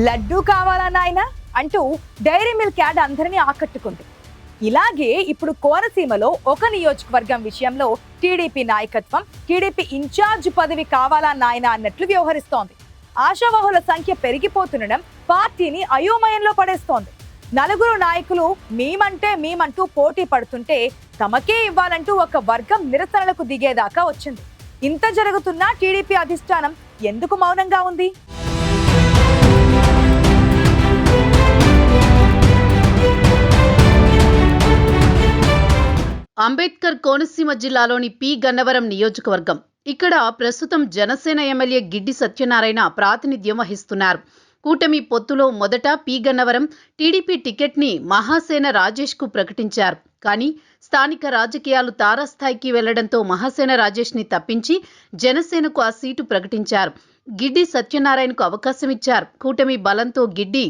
లడ్డూ కావాలా నాయనా అంటూ డైరీ మిల్క్ యాడ్ అందరినీ ఆకట్టుకుంది. ఇలాగే ఇప్పుడు కోనసీమలో ఒక నియోజకవర్గం విషయంలో టీడీపీ నాయకత్వం టీడీపీ ఇన్ఛార్జ్ పదవి కావాలా నాయనా అన్నట్లు వ్యవహరిస్తోంది. ఆశావహుల సంఖ్య పెరిగిపోతుండడం పార్టీని అయోమయంలో పడేస్తోంది. నలుగురు నాయకులు మేమంటూ పోటీ పడుతుంటే తమకే ఇవ్వాలంటూ ఒక వర్గం నిరసనలకు దిగేదాకా వచ్చింది. ఇంత జరుగుతున్నా టీడీపీ అధిష్టానం ఎందుకు మౌనంగా ఉంది? అంబేద్కర్ కోనసీమ జిల్లాలోని పి గన్నవరం నియోజకవర్గం. ఇక్కడ ప్రస్తుతం జనసేన ఎమ్మెల్యే గిడ్డి సత్యనారాయణ ప్రాతినిధ్యం వహిస్తున్నారు. కూటమి పొత్తులో మొదట పి గన్నవరం టీడీపీ టికెట్ని మహాసేన రాజేష్కు ప్రకటించారు. కానీ స్థానిక రాజకీయాలు తారాస్థాయికి వెళ్లడంతో మహాసేన రాజేష్ని తప్పించి జనసేనకు ఆ సీటు ప్రకటించారు. గిడ్డి సత్యనారాయణకు అవకాశం ఇచ్చారు. కూటమి బలంతో గిడ్డి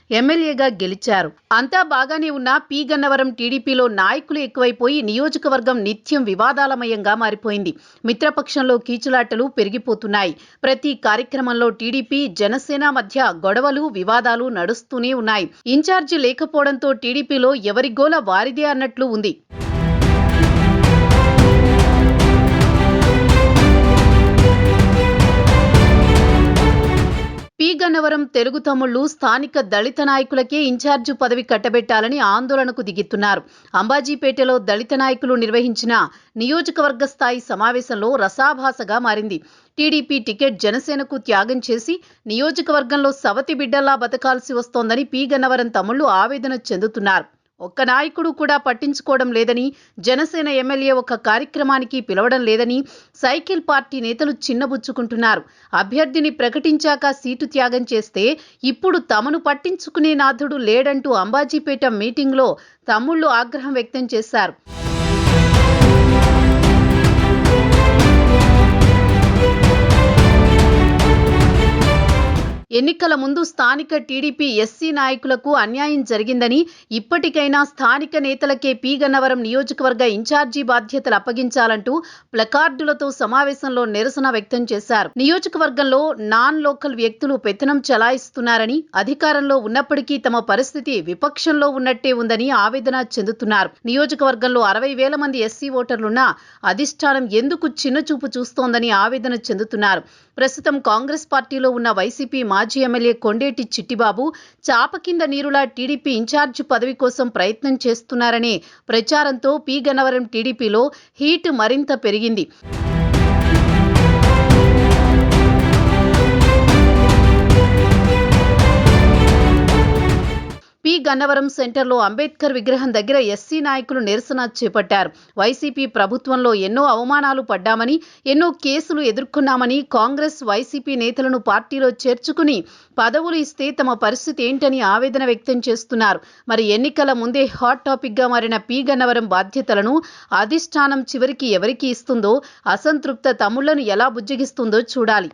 ఎమ్మెల్యేగా గెలిచారు. అంతా బాగానే ఉన్న పి గన్నవరం టీడీపీలో నాయకులు ఎక్కువైపోయి నియోజకవర్గం నిత్యం వివాదాలమయంగా మారిపోయింది. మిత్రపక్షంలో కీచులాటలు పెరిగిపోతున్నాయి. ప్రతి కార్యక్రమంలో టీడీపీ జనసేన మధ్య గొడవలు వివాదాలు నడుస్తూనే ఉన్నాయి. ఇన్ఛార్జి లేకపోవడంతో టీడీపీలో ఎవరి గోల వారిదే అన్నట్లు ఉంది. పి గన్నవరం తెలుగు తమ్ముళ్లు స్థానిక దళిత నాయకులకే ఇన్ఛార్జి పదవి కట్టబెట్టాలని ఆందోళనకు దిగుతున్నారు. అంబాజీపేటలో దళిత నాయకులు నిర్వహించిన నియోజకవర్గ స్థాయి సమావేశంలో రసాభాసగా మారింది. టీడీపీ టికెట్ జనసేనకు త్యాగం చేసి నియోజకవర్గంలో సవతి బిడ్డల్లా బతకాల్సి వస్తోందని పి గన్నవరం తమ్ముళ్లు ఆవేదన చెందుతున్నారు. ఒక్క నాయకుడు కూడా పట్టించుకోవడం లేదని, జనసేన ఎమ్మెల్యే ఒక కార్యక్రమానికి పిలవడం లేదని సైకిల్ పార్టీ నేతలు చిన్నబుచ్చుకుంటున్నారు. అభ్యర్థిని ప్రకటించాక సీటు త్యాగం చేస్తే ఇప్పుడు తమను పట్టించుకునే నాథుడు లేడంటూ అంబాజీపేట మీటింగ్లో తమ్ముళ్లు ఆగ్రహం వ్యక్తం చేశారు. ఎన్నికల ముందు స్థానిక టీడీపీ ఎస్సీ నాయకులకు అన్యాయం జరిగిందని, ఇప్పటికైనా స్థానిక నేతలకే పి గన్నవరం నియోజకవర్గ ఇన్ఛార్జీ బాధ్యతలు అప్పగించాలంటూ ప్లకార్డులతో సమావేశంలో నిరసన వ్యక్తం చేశారు. నియోజకవర్గంలో నాన్ లోకల్ వ్యక్తులు పెత్తనం చెలాయిస్తున్నారని, అధికారంలో ఉన్నప్పటికీ తమ పరిస్థితి విపక్షంలో ఉన్నట్టే ఉందని ఆవేదన చెందుతున్నారు. నియోజకవర్గంలో 60,000 మంది ఎస్సీ ఓటర్లున్నా అధిష్టానం ఎందుకు చిన్నచూపు చూస్తోందని ఆవేదన చెందుతున్నారు. ప్రస్తుతం కాంగ్రెస్ పార్టీలో ఉన్న వైసీపీ మాజీ ఎమ్మెల్యే కొండేటి చిట్టిబాబు చాప కింద నీరులా టీడీపీ ఇన్ఛార్జి పదవి కోసం ప్రయత్నం చేస్తున్నారనే ప్రచారంతో పి గన్నవరం టీడీపీలో హీట్ మరింత పెరిగింది. పి గన్నవరం సెంటర్లో అంబేద్కర్ విగ్రహం దగ్గర ఎస్సీ నాయకులు నిరసన చేపట్టారు. వైసీపీ ప్రభుత్వంలో ఎన్నో అవమానాలు పడ్డామని, ఎన్నో కేసులు ఎదుర్కొన్నామని, కాంగ్రెస్ వైసీపీ నేతలను పార్టీలో చేర్చుకుని పదవులు ఇస్తే తమ పరిస్థితి ఏంటని ఆవేదన వ్యక్తం చేస్తున్నారు. మరి ఎన్నికల ముందే హాట్ టాపిక్గా మారిన పి గన్నవరం బాధ్యతలను అధిష్టానం చివరికి ఎవరికి ఇస్తుందో, అసంతృప్త తమ్ముళ్లను ఎలా బుజ్జగిస్తుందో చూడాలి.